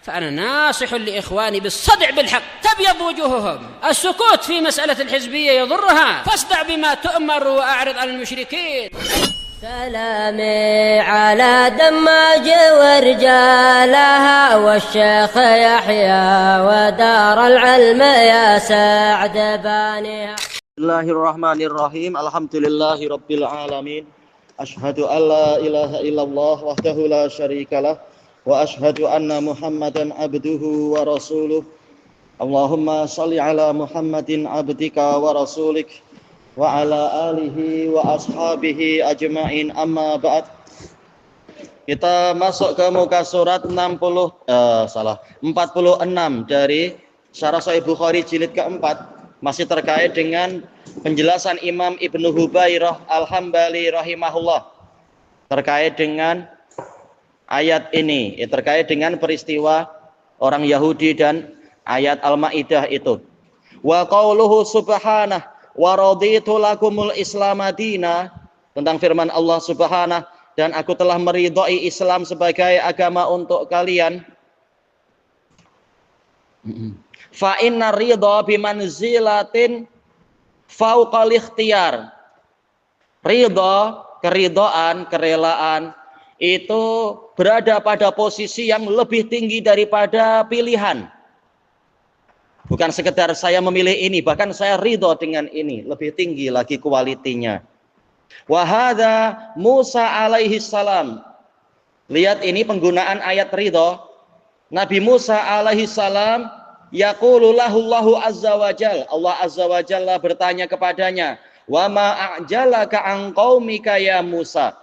فأنا ناصح لإخواني بالصدع بالحق تبيض وجوههم. السكوت في مسألة الحزبية يضرها، فاصدع بما تؤمر وأعرض عن المشركين. سلامي على دماج ورجالها والشيخ يحيى ودار العلم يا سعد بانيها. Bismillahirrahmanirrahim. Alhamdulillahi rabbil alamin. Ashhadu an la ilaha illallah wahdahu la syarikalah wa ashhadu anna Muhammadan abduhu wa rasuluh. Allahumma shalli ala Muhammadin abdika wa rasulik wa ala alihi wa ashabihi ajma'in, amma ba'd. Kita masuk ke muka surat 46 dari Syarah Sahih Bukhari jilid keempat. Masih terkait dengan penjelasan Imam Ibnu Hubairah Al-Hambali rahimahullah terkait dengan ayat ini, terkait dengan peristiwa orang Yahudi dan ayat Al-Maidah itu. Wa qauluhu subhanah wa raditu lakumul islamadina, tentang firman Allah subhanah, dan aku telah meridhai Islam sebagai agama untuk kalian. Fa inna ridha bimanzilatin fauqal ikhtiyar. Ridha, keridhaan, kerelaan itu berada pada posisi yang lebih tinggi daripada pilihan. Bukan sekedar saya memilih ini, bahkan saya ridha dengan ini, lebih tinggi lagi kualitinya. Wa hadza Musa alaihi salam. Lihat ini penggunaan ayat ridha. Nabi Musa alaihi salam yaqulu lahullahu azza wa jal, Allah azza wa jalla bertanya kepadanya, wa ma a'jalaka an qaumika ya Musa,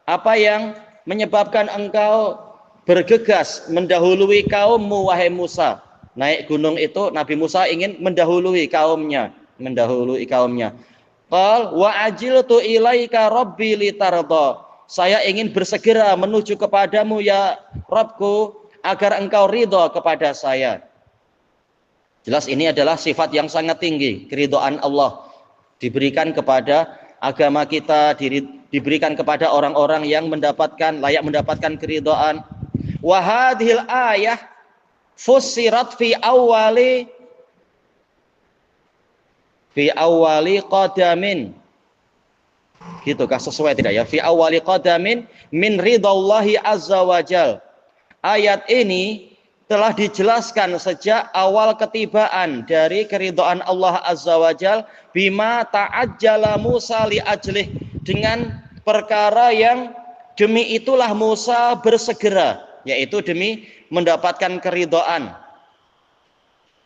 apa yang menyebabkan engkau bergegas mendahului kaummu wahai Musa. Naik gunung itu Nabi Musa ingin mendahului kaumnya. Qal wa ajiltu ilaika rabbi litarda, saya ingin bersegera menuju kepadamu ya Rabbku agar engkau ridha kepada saya. Jelas ini adalah sifat yang sangat tinggi, keridhaan Allah diberikan kepada agama kita, diberikan kepada orang-orang yang layak mendapatkan keridhaan. Wa hadhil ayah fussirat fi awwali qadamin. Gitukah sesuai tidak ya? Fi awwali qadamin min ridallahi azza wajal. Ayat ini telah dijelaskan sejak awal ketibaan dari keridhaan Allah azza wajal, bima ta'ajjala Musa li ajlih, dengan perkara yang demi itulah Musa bersegera, yaitu demi mendapatkan keridhaan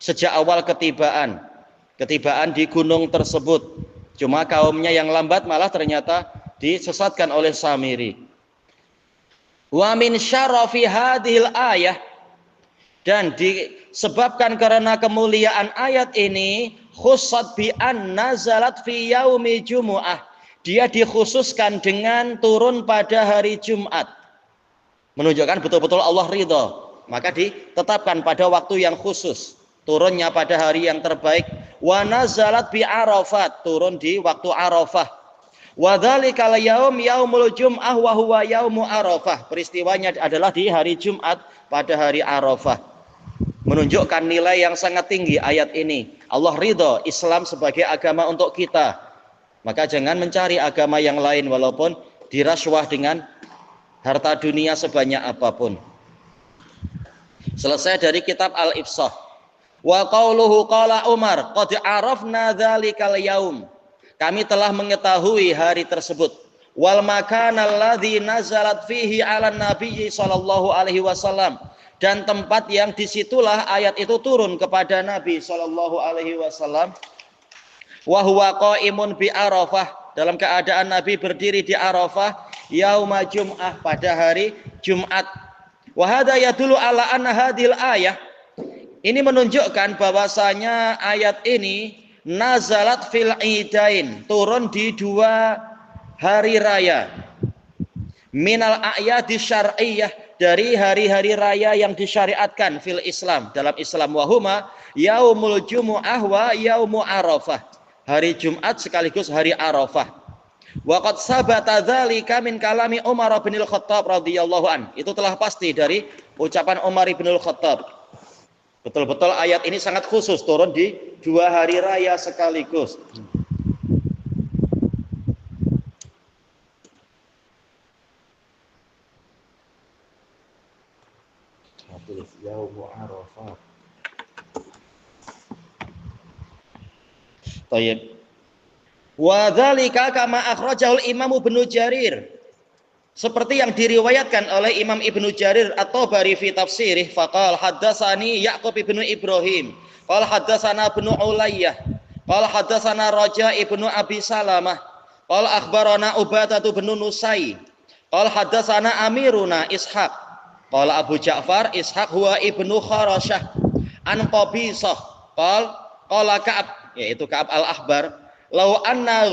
sejak awal ketibaan di gunung tersebut. Cuma kaumnya yang lambat malah ternyata disesatkan oleh Samiri. Wa min syarafi hadhil ayah, dan disebabkan karena kemuliaan ayat ini, khussat bi an nazalat fi yaumi jumu'ah, dia dikhususkan dengan turun pada hari Jumat, menunjukkan betul-betul Allah ridha, maka ditetapkan pada waktu yang khusus, turunnya pada hari yang terbaik. Wa nazalat bi Arafat, turun di waktu Arafah. Wa dzalikal yaum yaumul jum'ah wa huwa yaumu Arafah, peristiwanya adalah di hari Jumat pada hari Arafah. Menunjukkan nilai yang sangat tinggi ayat ini. Allah ridha Islam sebagai agama untuk kita. Maka jangan mencari agama yang lain walaupun diraswah dengan harta dunia sebanyak apapun. Selesai dari kitab Al-Ifsah. Wa qauluhu qala Umar qad arafna dzalikal yaum, kami telah mengetahui hari tersebut. Wal makanal ladzi nazalat fihi 'alan nabiyyi sallallahu alaihi wasallam, dan tempat yang disitulah ayat itu turun kepada Nabi sallallahu alaihi wasallam. Wa huwa qaimun bi Arafah, dalam keadaan Nabi berdiri di Arafah, yauma Jum'ah, pada hari Jumat. Wa hadza yadullu ala anna hadhil ayah, ini menunjukkan bahwasanya ayat ini nazalat fil idain, turun di dua hari raya. Minal a'yadi syar'iyyah, dari hari-hari raya yang disyariatkan fil Islam, dalam Islam. Wahuma yaumul jumu'ah wa yaumu Arafah, hari Jumat sekaligus hari Arafah. Wa qad sabata dzalika min kalami Umar bin Al-Khattab radhiyallahu an, itu telah pasti dari ucapan Umar bin Khattab. Betul-betul ayat ini sangat khusus, turun di 2 hari raya sekaligus. Yaumu Arafah. Baik. Wa dzalika kama akhrajahul Imam Ibnu Jarir. Seperti yang diriwayatkan oleh Imam Ibnu Jarir At-Tabari fi tafsirih, faqala haddatsani Ya'qub ibnu Ibrahim, qala haddatsana Ibnu Ulayyah, qala haddatsana Raja ibnu Abi Salamah, qala akhbarana Ubadah bin Nusay, qala haddatsana Amiruna Ishaq, qala Abu Ja'far Ishaq huwa ibnu Kharasyah an Qabisah, qala Ka'ab, yaitu Ka'ab al-Ahbar, law anna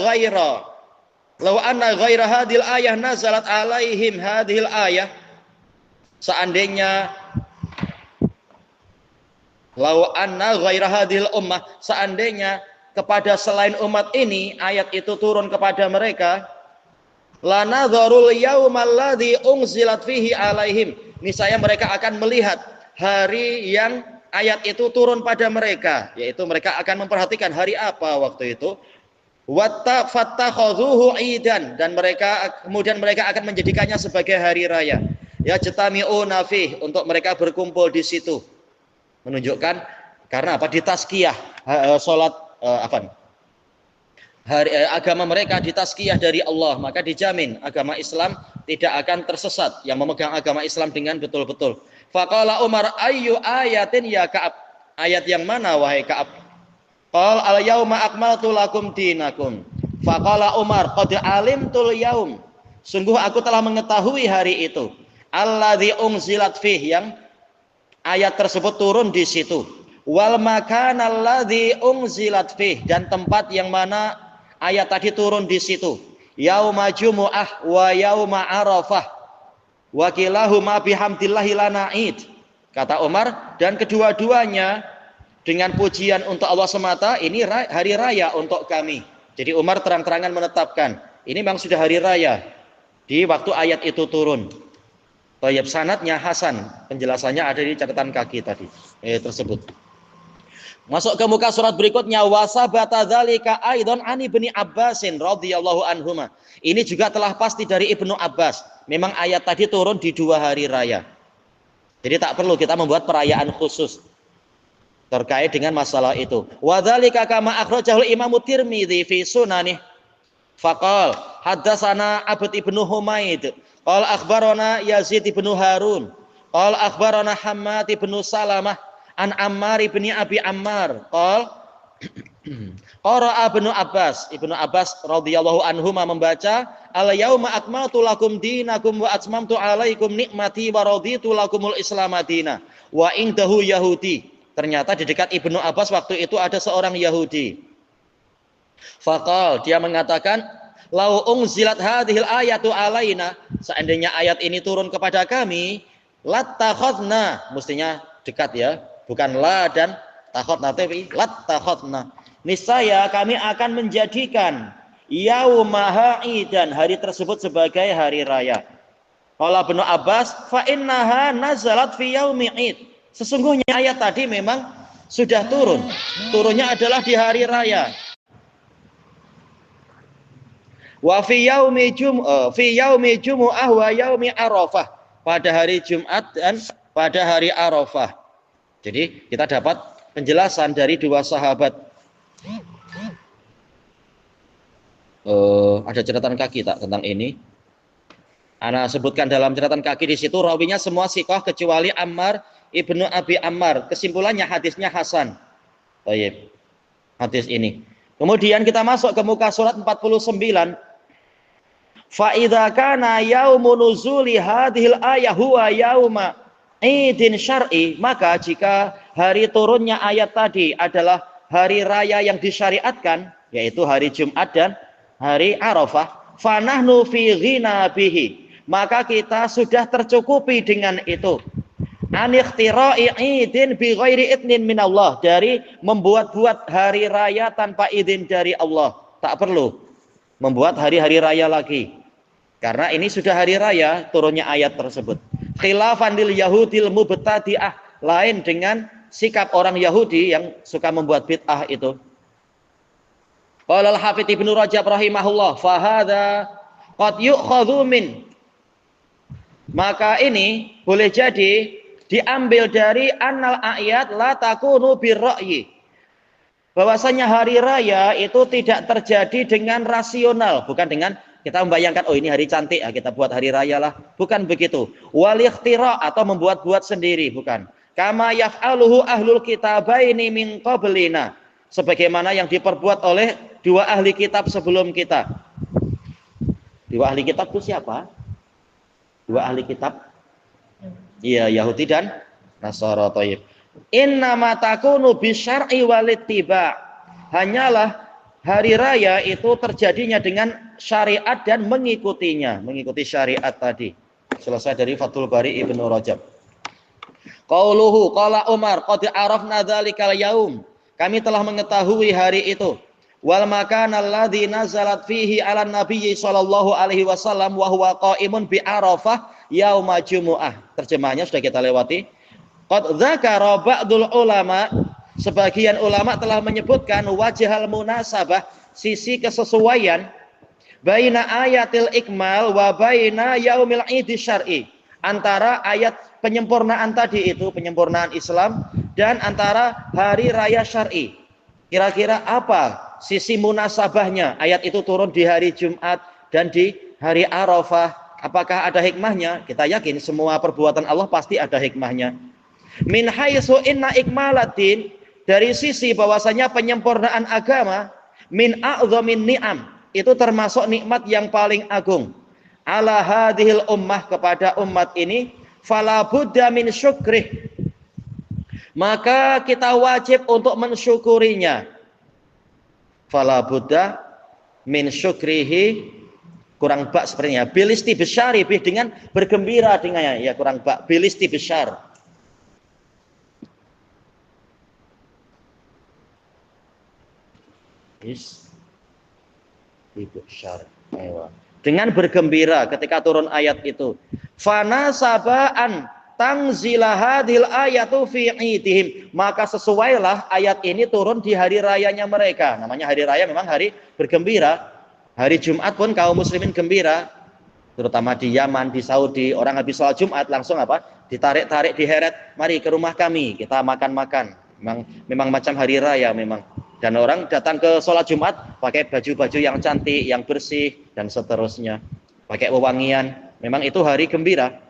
ghaira hadhil ayah nazalat alaihim hadhil ayah, seandainya law anna ghaira hadhil ummah, seandainya kepada selain umat ini ayat itu turun kepada mereka, lanadharul yaumal ladzi unzilat fihi alaihim, niscaya mereka akan melihat hari yang ayat itu turun pada mereka, yaitu mereka akan memperhatikan hari apa waktu itu. Wattakhadhuhu idan, dan kemudian mereka akan menjadikannya sebagai hari raya. Ya jatami'una fih, untuk mereka berkumpul di situ. Menunjukkan karena apa? Ditazkiyah salat agama mereka ditazkiyah dari Allah, maka dijamin agama Islam tidak akan tersesat yang memegang agama Islam dengan betul-betul. Faqala Umar ayyu ayatin ya Ka'ab, ayat yang mana wahai Ka'ab? Qal al-yauma akmaltu lakum dinakum. Faqala Umar qad alimtul yaum, sungguh aku telah mengetahui hari itu. Alladzi unzilat fih, yang ayat tersebut turun di situ. Wal makan alladzi unzilat fih, dan tempat yang mana ayat tadi turun di situ. Yauma jumu'ah wa yauma arafah wa kilahuma bihamdillahi lana'id. Kata Umar, dan kedua-duanya dengan pujian untuk Allah semata, ini hari raya untuk kami. Jadi Umar terang-terangan menetapkan, ini memang sudah hari raya di waktu ayat itu turun. Thayyib, sanadnya hasan, penjelasannya ada di catatan kaki tadi tersebut. Masuk ke muka surat berikutnya, wasabata dzalika aidan an Ibnu Abbasin radhiyallahu anhuma. Ini juga telah pasti dari Ibnu Abbas. Memang ayat tadi turun di 2 hari raya. Jadi tak perlu kita membuat perayaan khusus terkait dengan masalah itu. Wa dzalika kama akhrajahul Imam Tirmidzi fi sunanih. Faqal haddatsana Abd ibnu Humaid, qala akhbarana Yazid ibnu Harun, qala akhbarana Hammad ibnu Salamah an Ammar ibni Abi Ammar, qala qara'a Ibnu Abbas radhiyallahu anhuma membaca, al yauma akmaltu lakum dinakum wa atmamtu alaikum nikmati wa raditu lakumul Islam madina. Wa indahu Yahudi. Ternyata di dekat Ibnu Abbas waktu itu ada seorang Yahudi. Faqal, dia mengatakan, lau unzilat hadhil ayatu alaina, seandainya ayat ini turun kepada kami, lattakhadna, mestinya dekat ya, bukan la dan takhadna, tapi lattakhadna, niscaya kami akan menjadikan yaumaha idan, hari tersebut sebagai hari raya. Qala Ibnu Abbas, fa innaha nazalat fi yaumi id. Sesungguhnya ayat tadi memang sudah turun. Turunnya adalah di hari raya. Wa fi yaumi jumu'ah wa yaumi arafah, pada hari Jumat dan pada hari Arafah. Jadi kita dapat penjelasan dari 2 sahabat. Ada catatan kaki tak tentang ini? Ana sebutkan dalam catatan kaki di situ, rawinya semua siqah kecuali Ammar Ibnu Abi Ammar. Kesimpulannya hadisnya hasan. Baik. Hadis ini. Kemudian kita masuk ke muka surat 49. Fa idza kana yaumu nuzuli hadhil ayah huwa yauma idin syar'i, maka jika hari turunnya ayat tadi adalah hari raya yang disyariatkan, yaitu hari Jumat dan hari Arafah, fa nahnu fi ghina bihi, maka kita sudah tercukupi dengan itu. Anikhtirai idin bi ghairi idnin minallah, dari membuat-buat hari raya tanpa izin dari Allah. Tak perlu membuat hari-hari raya lagi, karena ini sudah hari raya turunnya ayat tersebut. khilafan lil yahudil mubtadi'ah, lain dengan sikap orang Yahudi yang suka membuat bid'ah itu. Qala al-Hafidz Ibnu Rajab rahimahullah, fa hadza qad yu'khadhu min. Maka ini boleh jadi diambil dari annal ayat la takunu birra'yi. Bahwasanya hari raya itu tidak terjadi dengan rasional, bukan dengan kita membayangkan oh ini hari cantik ya, kita buat hari raya lah. Bukan begitu. Wal ikhtira atau membuat-buat sendiri, bukan. Kama yaf'aluhu ahlul kitabaini min qablina. Sebagaimana yang diperbuat oleh dua ahli kitab sebelum kita. Dua ahli kitab itu siapa? Dua ahli kitab? Iya, Yahudi dan Nasara. Thayyib. Innama takunu bisyar'i walittiba. Hanyalah hari raya itu terjadinya dengan syariat dan mengikutinya, mengikuti syariat tadi. Selesai dari Fathul Bari Ibnu Rajab. Qauluhu qala Umar qad arafna dzalikal yaum. Kami telah mengetahui hari itu. Wal makana alladzi nazalat fihi 'alan nabiyyi sallallahu alaihi wasallam wa huwa qa'imun bi Arafah yauma jumu'ah. Terjemahnya sudah kita lewati. Qad dzakara ba'dul ulama, sebagian ulama telah menyebutkan wajhal munasabah, sisi kesesuaian baina ayatil ikmal wa baina yaumil idi syar'i, antara ayat penyempurnaan tadi itu, penyempurnaan Islam, dan antara hari raya syar'i. Kira-kira apa sisi munasabahnya? Ayat itu turun di hari Jumat dan di hari Arafah. Apakah ada hikmahnya? Kita yakin semua perbuatan Allah pasti ada hikmahnya. Min haitsu inna ikmalatin, dari sisi bahwasanya penyempurnaan agama, min a'dhamin ni'am, itu termasuk nikmat yang paling agung. Ala hadhil ummah, kepada umat ini, fala budda min syukrih, maka kita wajib untuk mensyukurinya. Fala budda min syukrihi, kurang bak sepertinya, bil istibsyari, dengan bergembira dengannya, ya kurang bak, bil istibsyar. Dengan bergembira ketika turun ayat itu. Fana sabaan tangzila hadhil ayatu fi idihim, maka sesuailah ayat ini turun di hari rayanya mereka. Namanya hari raya memang hari bergembira. Hari Jumat pun kaum muslimin gembira, terutama di Yaman, di Saudi, orang habis sholat Jumat langsung apa? Ditarik-tarik, diheret, mari ke rumah kami, kita makan-makan. Memang macam hari raya memang. Dan orang datang ke sholat Jumat pakai baju-baju yang cantik, yang bersih, dan seterusnya. Pakai wewangian. Memang itu hari gembira.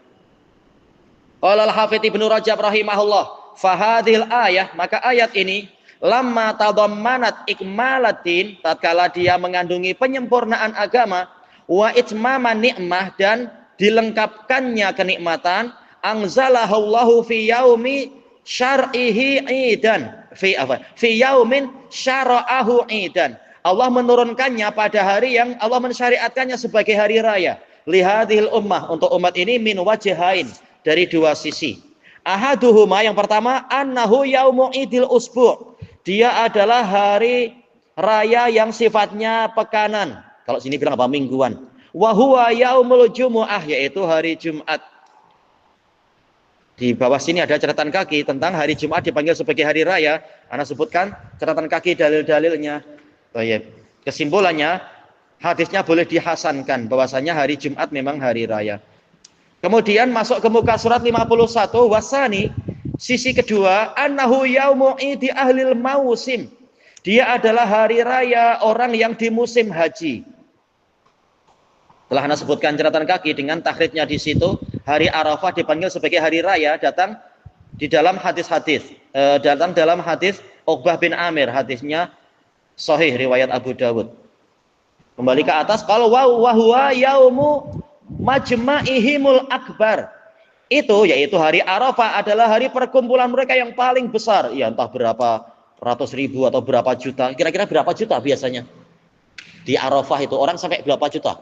Qala al-Hafidz Ibnu Rajab rahimahullah, fahadhil ayah, maka ayat ini, lamma tadammanat ikmalatin, tatkala dia mengandungi penyempurnaan agama, wa itmama ni'mah, dan dilengkapkannya kenikmatan, anzalahullahu fi yaumi syar'ihi idan. Fi yaumin syara'ahu idan. Allah menurunkannya pada hari yang Allah mensyariatkannya sebagai hari raya. Lihadhil ummah, untuk umat ini, min wajhain, dari dua sisi. Ahaduhuma, yang pertama, annahu yaumu idil usbu', dia adalah hari raya yang sifatnya pekanan. Kalau sini bilang apa? Mingguan. Wa huwa yaumul jumu'ah, yaitu hari Jumat. Di bawah sini ada catatan kaki tentang hari Jumat dipanggil sebagai hari raya. Ana sebutkan catatan kaki dalil-dalilnya. Kesimpulannya, hadisnya boleh dihasankan bahwasanya hari Jumat memang hari raya. Kemudian masuk ke muka surat 51, wasani, sisi kedua, annahu yaumu idi ahlil mausim. Dia adalah hari raya orang yang di musim haji. Telah Anda sebutkan catatan kaki dengan takhrijnya di situ, hari Arafah dipanggil sebagai hari raya, datang di dalam hadis-hadis, datang dalam hadis Uqbah bin Amir, hadisnya sahih riwayat Abu Dawud. Kembali ke atas, kalau wa huwa yaumu majma'ihimul akbar. Itu yaitu hari Arafah adalah hari perkumpulan mereka yang paling besar. Ya entah berapa ratus ribu atau berapa juta. Kira-kira berapa juta biasanya? Di Arafah itu orang sampai berapa juta?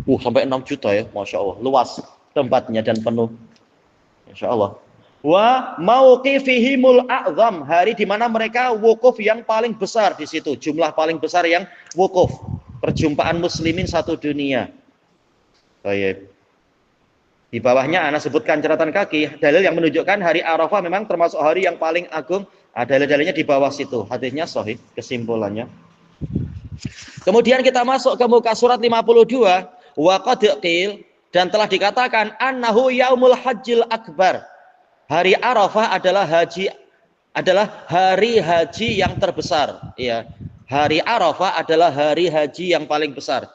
Sampai 6 juta ya, Masya Allah. Luas tempatnya dan penuh. Masya Allah. Wa mauqifihimul a'zam, hari di mana mereka wukuf yang paling besar di situ. Jumlah paling besar yang wukuf. Perjumpaan muslimin satu dunia. Baik. Di bawahnya ana sebutkan catatan kaki dalil yang menunjukkan hari Arafah memang termasuk hari yang paling agung. Dalil-dalilnya di bawah situ. Hadisnya sahih kesimpulannya. Kemudian kita masuk ke muka surat 52. Wa qad qil, dan telah dikatakan annahu yaumul hajjil akbar. Hari Arafah adalah hari haji yang terbesar, ya. Hari Arafah adalah hari haji yang paling besar.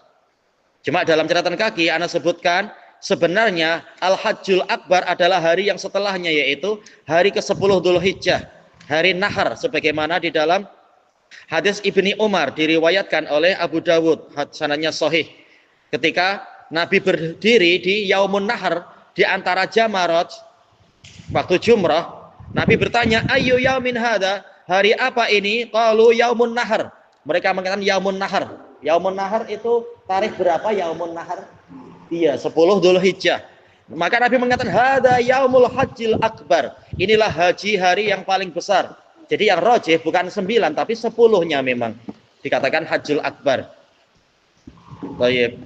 Cuma dalam catatan kaki ana sebutkan sebenarnya Al-Hajjul Akbar adalah hari yang setelahnya, yaitu hari ke-10 Dzulhijjah, hari Nahar, sebagaimana di dalam hadis Ibni Umar diriwayatkan oleh Abu Dawud, sanadnya sahih. Ketika Nabi berdiri di Yaumun Nahar di antara Jamarat waktu jumrah, Nabi bertanya, "Ayyu yaumin hadza?" Hari apa ini? Qalu Yaumun Nahar. Mereka mengatakan Yaumun Nahar. Yaumun Nahar itu tarikh berapa Yaumun Nahar? Iya, 10 Dzulhijjah. Maka Nabi mengatakan hadza yaumul hajjil akbar. Inilah haji hari yang paling besar. Jadi yang rajih bukan 9 tapi 10-nya memang dikatakan Hajjul Akbar. Baik.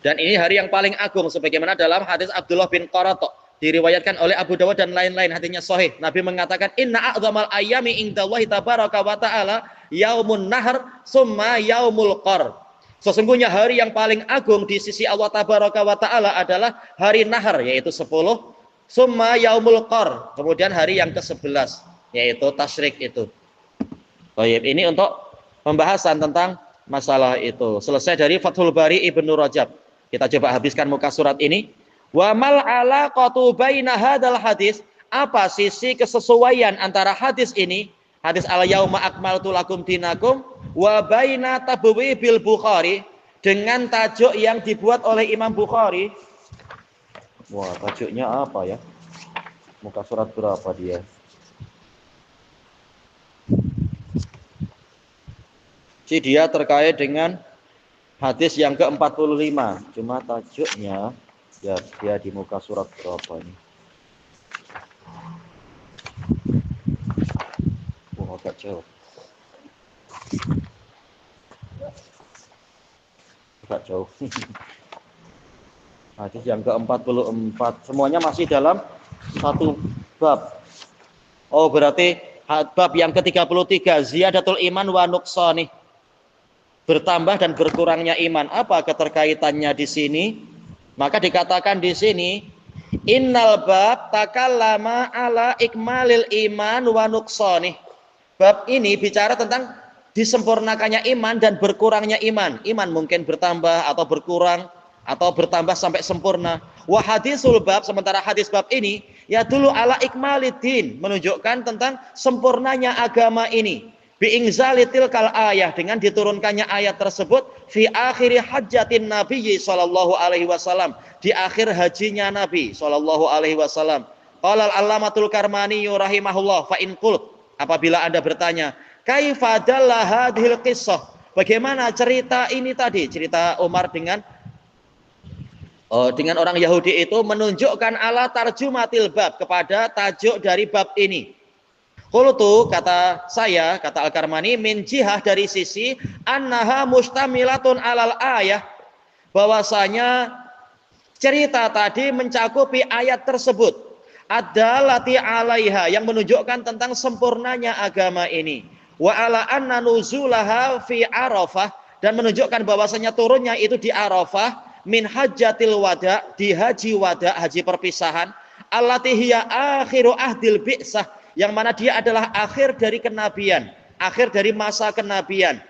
Dan ini hari yang paling agung sebagaimana dalam hadis Abdullah bin Qarato diriwayatkan oleh Abu Dawud dan lain-lain, hadisnya sahih. Nabi mengatakan inna a'dzamal ayyami indallahi tabaraka wa ta'ala yaumun nahr summa yaumul qar. Sesungguhnya hari yang paling agung di sisi Allah tabaraka wa ta'ala adalah hari nahar, yaitu 10, summa yaumul qar, kemudian hari yang ke-11 yaitu tasyrik itu. Baik, ini untuk pembahasan tentang masalah itu. Selesai dari Fathul Bari Ibnu Rajab. Kita coba habiskan muka surat ini. Wa mal alaqatu baina hadzal hadis, apa sisi kesesuaian antara hadis ini, hadis al yauma akmaltu lakum dinakum, wa baina tabwibil Bukhari, dengan tajuk yang dibuat oleh Imam Bukhari. Wah, tajuknya apa ya? Muka surat berapa dia? Dia terkait dengan hadis yang ke-45. Cuma tajuknya ya dia di muka surat berapa ini? Oh, agak jauh. Agak jauh. Hadis yang ke-44. Semuanya masih dalam satu bab. Oh, berarti bab yang ke-33, ziyadatul iman wa nuqsanih. Bertambah dan berkurangnya iman. Apa keterkaitannya di sini? Maka dikatakan di sini, innal bab takallama ala ikmalil iman wa nuqsanih. Bab ini bicara tentang disempurnakannya iman dan berkurangnya iman. Iman mungkin bertambah atau berkurang atau bertambah sampai sempurna. Wa hadisul bab, sementara hadis bab ini ya dulu ala ikmaliddin, menunjukkan tentang sempurnanya agama ini. Bi'ingzalitil kal ayah, dengan diturunkannya ayat tersebut fi akhiri hajjatin Nabi sallallahu alaihi wasallam, di akhir hajinya Nabi sallallahu alaihi wasallam. Qala al-Allamatul Karmani rahimahullah, fa in qult, apabila Anda bertanya, kaifa dalla hadhil qissah, bagaimana cerita ini tadi, cerita Umar dengan orang Yahudi itu menunjukkan ala tarjumatil bab, kepada tajuk dari bab ini. Qultu, kata saya, kata Al-Karmani, min jihah, dari sisi annaha mustamilatun alal ayah, bahwasanya cerita tadi mencakupi ayat tersebut, adalati alaiha, yang menunjukkan tentang sempurnanya agama ini, wa ala anna nuzulaha fi Arafah, dan menunjukkan bahwasanya turunnya itu di Arafah, min hajjatil wada, di haji wada, haji perpisahan, allati hiya akhiru ahdil bi'sah, yang mana dia adalah akhir dari kenabian, akhir dari masa kenabian.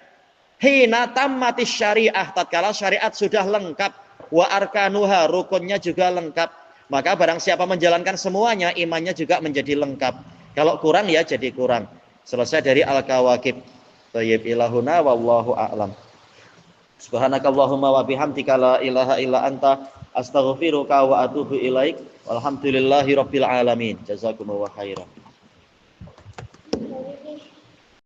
Hina tammatis syariah, tatkala syariat sudah lengkap, wa arkanuha, rukunnya juga lengkap. Maka barang siapa menjalankan semuanya, imannya juga menjadi lengkap. Kalau kurang ya jadi kurang. Selesai dari Al-Kawakib. Thayyib ilahuna wallahu a'lam. Subhanakallahumma wa bihamdika la ilaha illa anta astaghfiruka wa atubu ilaik. Walhamdulillahi rabbil alamin. Jazakumullahu khairan.